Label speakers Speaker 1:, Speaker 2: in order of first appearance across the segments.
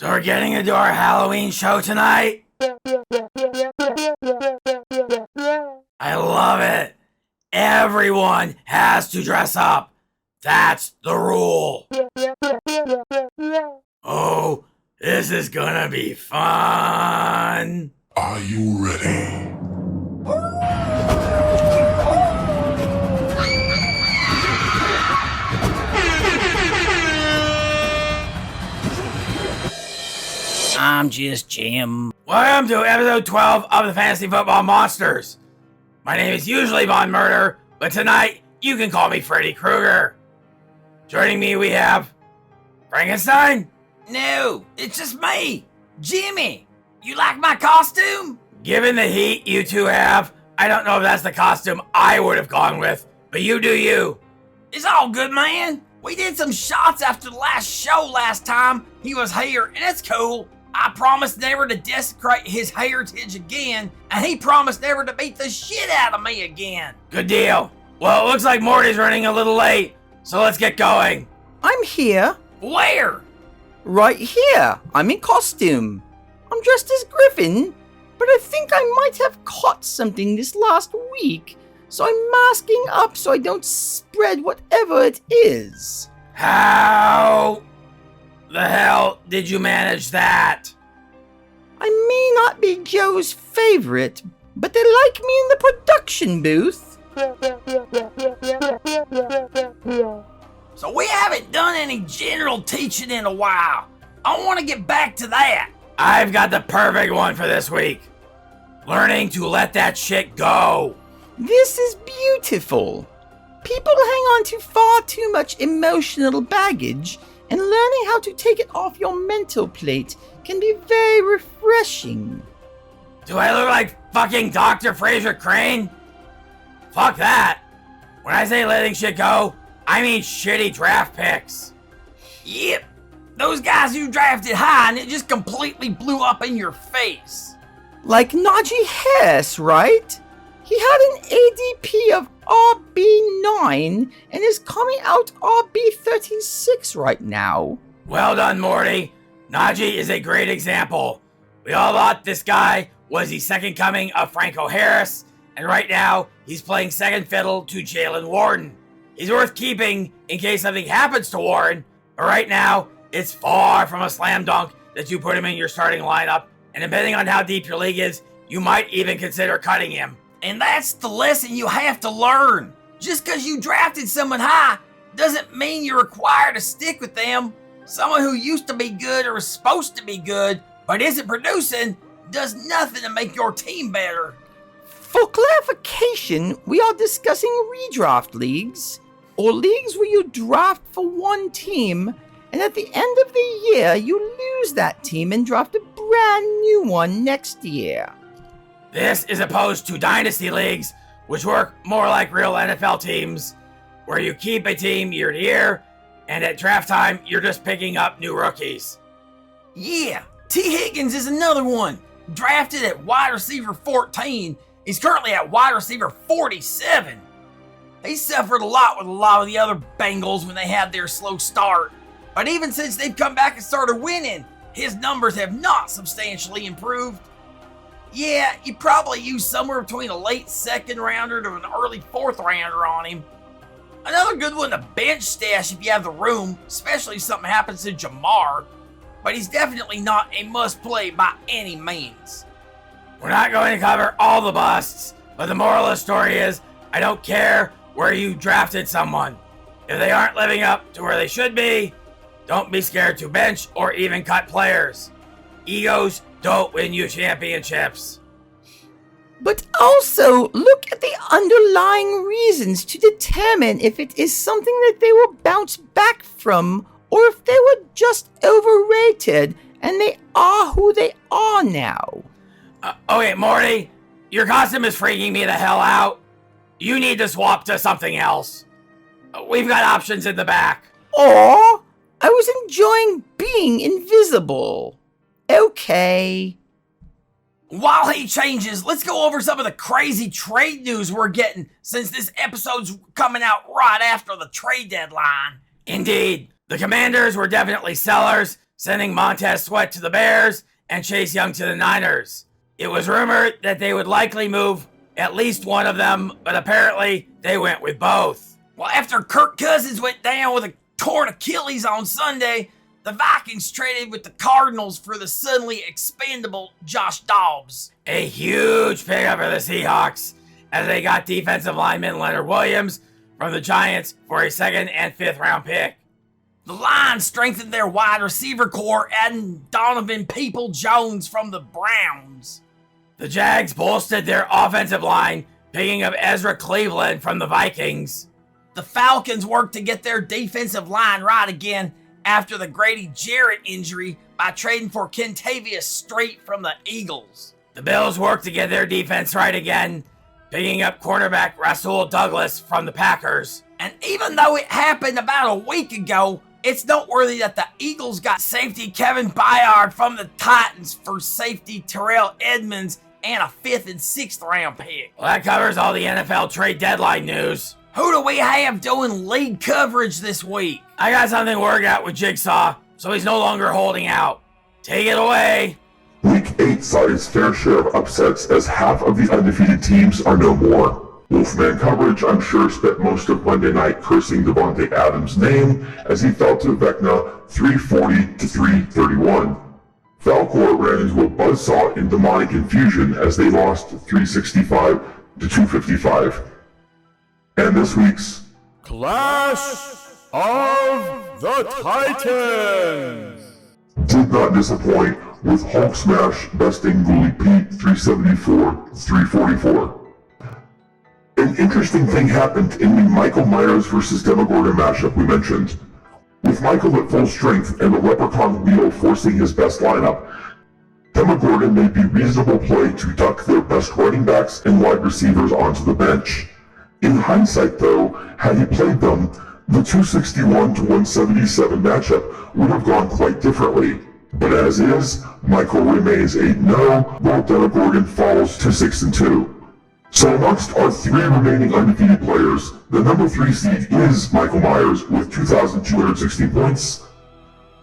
Speaker 1: So we're getting into our Halloween show tonight? I love it. Everyone has to dress up. That's the rule. Oh, this is gonna be fun.
Speaker 2: Are you ready?
Speaker 3: I'm just Jim.
Speaker 1: Welcome to episode 12 of the Fantasy Football Monsters. My name is usually Von Murder, but tonight you can call me Freddy Krueger. Joining me we have Frankenstein.
Speaker 3: No, it's just me, Jimmy. You like my costume?
Speaker 1: Given the heat you two have, I don't know if that's the costume I would have gone with, but you do you.
Speaker 3: It's all good, man. We did some shots after the last show last time he was here, and it's cool. I promised never to desecrate his heritage again, and he promised never to beat the shit out of me again.
Speaker 1: Good deal. Well, it looks like Morty's running a little late, so let's get going.
Speaker 4: I'm here.
Speaker 3: Where?
Speaker 4: Right here. I'm in costume. I'm dressed as Griffin, but I think I might have caught something this last week, so I'm masking up so I don't spread whatever it is.
Speaker 1: How the hell did you manage that?
Speaker 4: I may not be Joe's favorite, but they like me in the production booth.
Speaker 3: So we haven't done any general teaching in a while. I want to get back to that.
Speaker 1: I've got the perfect one for this week. Learning to let that shit go.
Speaker 4: This is beautiful. People hang on to far too much emotional baggage, and learning how to take it off your mental plate can be very refreshing.
Speaker 1: Do I look like fucking Dr. Fraser Crane? Fuck that. When I say letting shit go, I mean shitty draft picks.
Speaker 3: Yep, those guys you drafted high and it just completely blew up in your face.
Speaker 4: Like Najee Harris, right? He had an ADP of RB9 and is coming out RB36 right now.
Speaker 1: Well done, Morty. Najee is a great example. We all thought this guy was the second coming of Franco Harris, and right now he's playing second fiddle to Jalen Warren. He's worth keeping in case something happens to Warren, but right now it's far from a slam dunk that you put him in your starting lineup, and depending on how deep your league is, you might even consider cutting him.
Speaker 3: And that's the lesson you have to learn. Just because you drafted someone high doesn't mean you're required to stick with them. Someone who used to be good or is supposed to be good but isn't producing does nothing to make your team better.
Speaker 4: For clarification, we are discussing redraft leagues, or leagues where you draft for one team, and at the end of the year, you lose that team and draft a brand new one next year.
Speaker 1: This is opposed to dynasty leagues, which work more like real NFL teams, where you keep a team year to year, and at draft time, you're just picking up new rookies.
Speaker 3: Yeah, T. Higgins is another one. Drafted at wide receiver 14, he's currently at wide receiver 47. He suffered a lot with a lot of the other Bengals when they had their slow start. But even since they've come back and started winning, his numbers have not substantially improved. Yeah, you probably use somewhere between a late second rounder to an early fourth rounder on him. Another good one to bench stash if you have the room, especially if something happens to Jamar. But he's definitely not a must play by any means.
Speaker 1: We're not going to cover all the busts, but the moral of the story is, I don't care where you drafted someone. If they aren't living up to where they should be, don't be scared to bench or even cut players. Egos don't win you championships.
Speaker 4: But also, look at the underlying reasons to determine if it is something that they will bounce back from, or if they were just overrated and they are who they are now.
Speaker 1: Okay, Morty, your costume is freaking me the hell out. You need to swap to something else. We've got options in the back.
Speaker 4: Aw, I was enjoying being invisible. Okay.
Speaker 3: While he changes, let's go over some of the crazy trade news we're getting since this episode's coming out right after the trade deadline.
Speaker 1: Indeed, the Commanders were definitely sellers, sending Montez Sweat to the Bears and Chase Young to the Niners. It was rumored that they would likely move at least one of them, but apparently they went with both.
Speaker 3: Well, after Kirk Cousins went down with a torn Achilles on Sunday, the Vikings traded with the Cardinals for the suddenly expendable Josh Dobbs.
Speaker 1: A huge pickup for the Seahawks as they got defensive lineman Leonard Williams from the Giants for a 2nd and 5th round pick.
Speaker 3: The Lions strengthened their wide receiver core, adding Donovan People-Jones from the Browns.
Speaker 1: The Jags bolstered their offensive line, picking up Ezra Cleveland from the Vikings.
Speaker 3: The Falcons worked to get their defensive line right again after the Grady Jarrett injury by trading for Kentavious Street from the Eagles.
Speaker 1: The Bills worked to get their defense right again, picking up cornerback Rasul Douglas from the Packers.
Speaker 3: And even though it happened about a week ago, it's noteworthy that the Eagles got safety Kevin Byard from the Titans for safety Terrell Edmonds and a 5th and 6th round pick.
Speaker 1: Well, that covers all the NFL trade deadline news.
Speaker 3: Who do we have doing lead coverage this week?
Speaker 1: I got something worked out with Jigsaw, so he's no longer holding out. Take it away.
Speaker 2: Week 8 saw its fair share of upsets as half of the undefeated teams are no more. Wolfman coverage, I'm sure, spent most of Monday night cursing Devontae Adams' name as he fell to Vecna 340 to 331. Falcor ran into a buzzsaw in demonic infusion as they lost 365 to 255. And this week's
Speaker 5: Clash of the Titans
Speaker 2: did not disappoint, with Hulk Smash besting Ghoulie Pete 374-344. An interesting thing happened in the Michael Myers vs. Demogorgon matchup we mentioned. With Michael at full strength and the Leprechaun wheel forcing his best lineup, Demogorgon made the reasonable play to duck their best running backs and wide receivers onto the bench. In hindsight though, had he played them, the 261 to 177 matchup would have gone quite differently. But as is, Michael remains 8-0, while Demogorgon falls to 6-2. So amongst our 3 remaining undefeated players, the number 3 seed is Michael Myers with 2,260 points.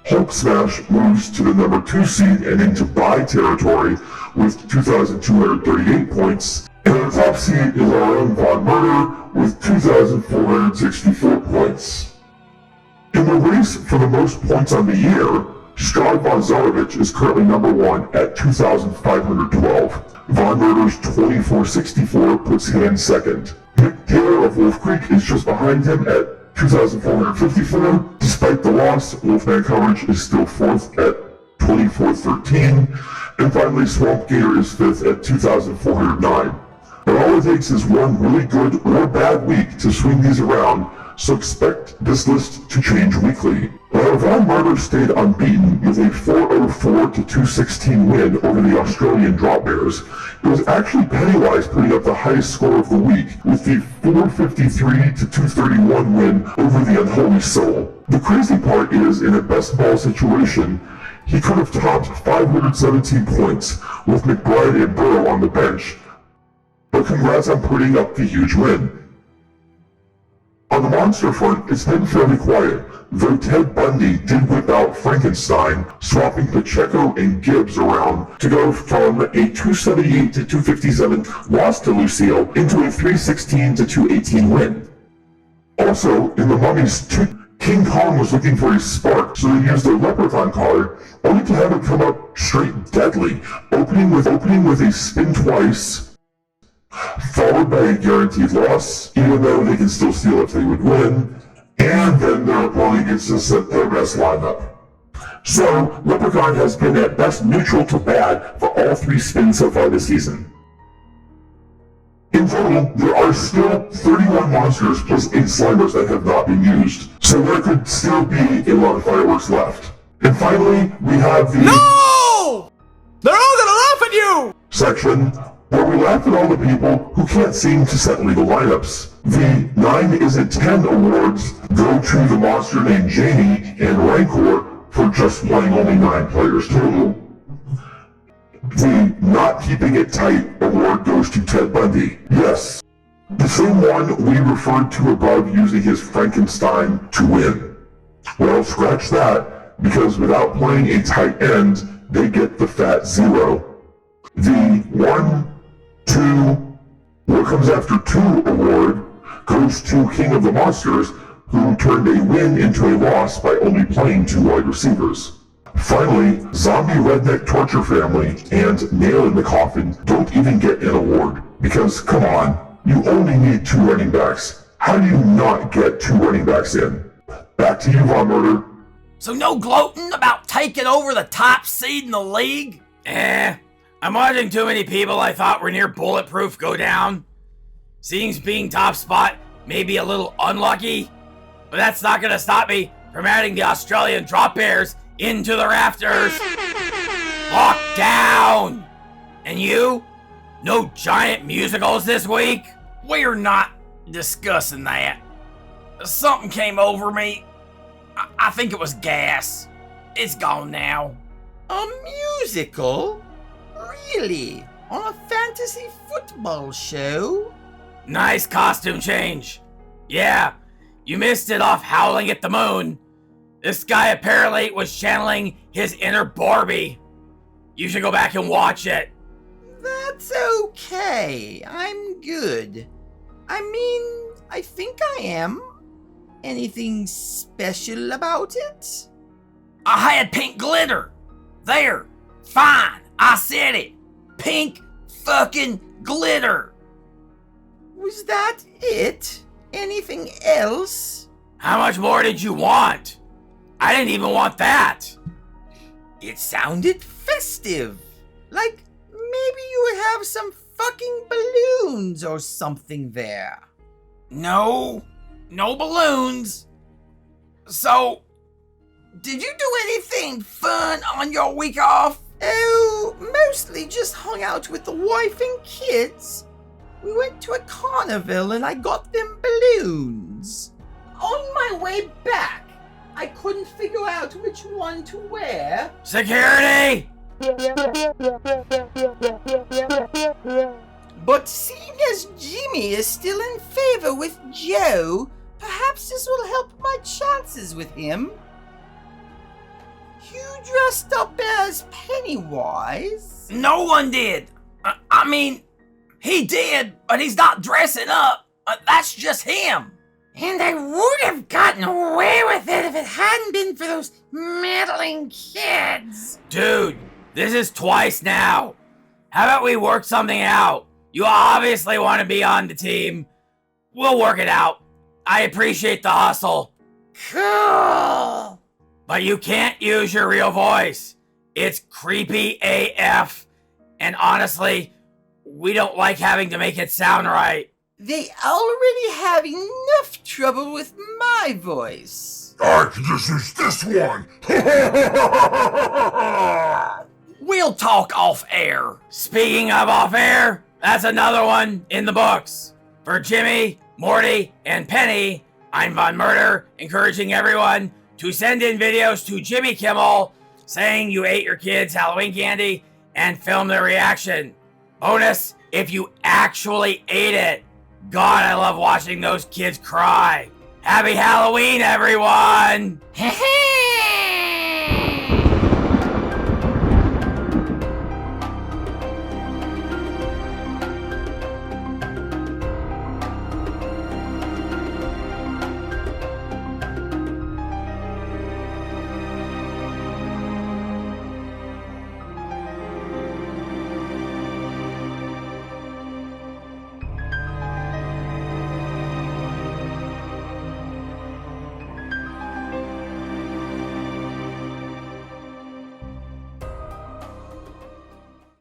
Speaker 2: Hulk Smash moves to the number 2 seed and into bye territory with 2,238 points. And the top seed is our own Von Murder with 2,464 points. In the race for the most points on the year, Strad Von Zarovich is currently number 1 at 2,512. Von Murder's 2464 puts him in second. Nick Taylor of Wolf Creek is just behind him at 2,454. Despite the loss, Wolfman coverage is still 4th at 2413. And finally, Swamp Gator is 5th at 2,409. But all it takes is one really good or bad week to swing these around, so expect this list to change weekly. While Von Murder stayed unbeaten with a 404 to 216 win over the Australian Drop Bears, it was actually Pennywise putting up the highest score of the week with the 453 to 231 win over the Unholy Soul. The crazy part is, in a best ball situation, he could have topped 517 points with McBride and Burrow on the bench, but congrats on putting up the huge win. On the monster front, it's been fairly quiet, though Ted Bundy did whip out Frankenstein, swapping Pacheco and Gibbs around to go from a 278 to 257 loss to Lucille into a 316 to 218 win. Also, in the Mummies 2, King Kong was looking for a spark, so they used their Leprechaun card, only to have it come up straight deadly, opening with a spin twice, followed by a guaranteed loss, even though they can still steal if they would win, and then their opponent gets to set their best lineup. So, Leprechaun has been at best neutral to bad for all 3 spins so far this season. In total, there are still 31 monsters plus 8 Slimers that have not been used, so there could still be a lot of fireworks left. And finally, we have the
Speaker 5: No! They're all gonna laugh at you!
Speaker 2: Section where we laugh at all the people who can't seem to set legal lineups. The 9 Isn't 10 awards go to the monster named Janie and Rancor for just playing only 9 players total. The Not Keeping It Tight award goes to Ted Bundy. Yes, the same one we referred to above using his Frankenstein to win. Well, scratch that. because without playing a tight end, they get the fat 0. The 1, 2, what comes after 2 award goes to King of the Monsters, who turned a win into a loss by only playing 2 wide receivers. Finally, Zombie Redneck Torture Family and Nail in the Coffin don't even get an award, because come on, you only need 2 running backs. How do you not get 2 running backs in? Back to you, Von Murder.
Speaker 3: So no gloating about taking over the top seed in the league?
Speaker 1: I'm watching too many people I thought were near bulletproof go down. Seems being top spot may be a little unlucky, but that's not gonna stop me from adding the Australian drop bears into the rafters. Lock down! And you? No giant musicals this week?
Speaker 3: We're not discussing that. Something came over me. I think it was gas. It's gone now.
Speaker 4: A musical? Really? On a fantasy football show?
Speaker 1: Nice costume change. Yeah, you missed it off Howling at the Moon. This guy apparently was channeling his inner Barbie. You should go back and watch it.
Speaker 4: That's okay. I'm good. I mean, I think I am. Anything special about it?
Speaker 3: I had pink glitter. There. Fine. I said it. Pink fucking glitter.
Speaker 4: Was that it? Anything else?
Speaker 1: How much more did you want? I didn't even want that.
Speaker 4: It sounded festive. Like maybe you would have some fucking balloons or something there.
Speaker 3: No balloons. So, did you do anything fun on your week off?
Speaker 4: Oh, mostly just hung out with the wife and kids. We went to a carnival and I got them balloons. On my way back, I couldn't figure out which one to wear.
Speaker 1: Security!
Speaker 4: But seeing as Jimmy is still in favor with Joe, perhaps this will help my chances with him. You dressed up as Pennywise?
Speaker 3: No one did. I mean, he did, but he's not dressing up. That's just him.
Speaker 6: And I would have gotten away with it if it hadn't been for those meddling kids.
Speaker 1: Dude, this is twice now. How about we work something out? You obviously want to be on the team. We'll work it out. I appreciate the hustle.
Speaker 6: Cool.
Speaker 1: But you can't use your real voice. It's creepy AF. And honestly, we don't like having to make it sound right.
Speaker 4: They already have enough trouble with my voice.
Speaker 2: I can just use this one.
Speaker 3: We'll talk off air.
Speaker 1: Speaking of off air, that's another one in the books. For Jimmy, Morty, and Penny, I'm Von Murder, encouraging everyone to send in videos to Jimmy Kimmel saying you ate your kids' Halloween candy and film their reaction. Bonus, if you actually ate it. God, I love watching those kids cry. Happy Halloween, everyone!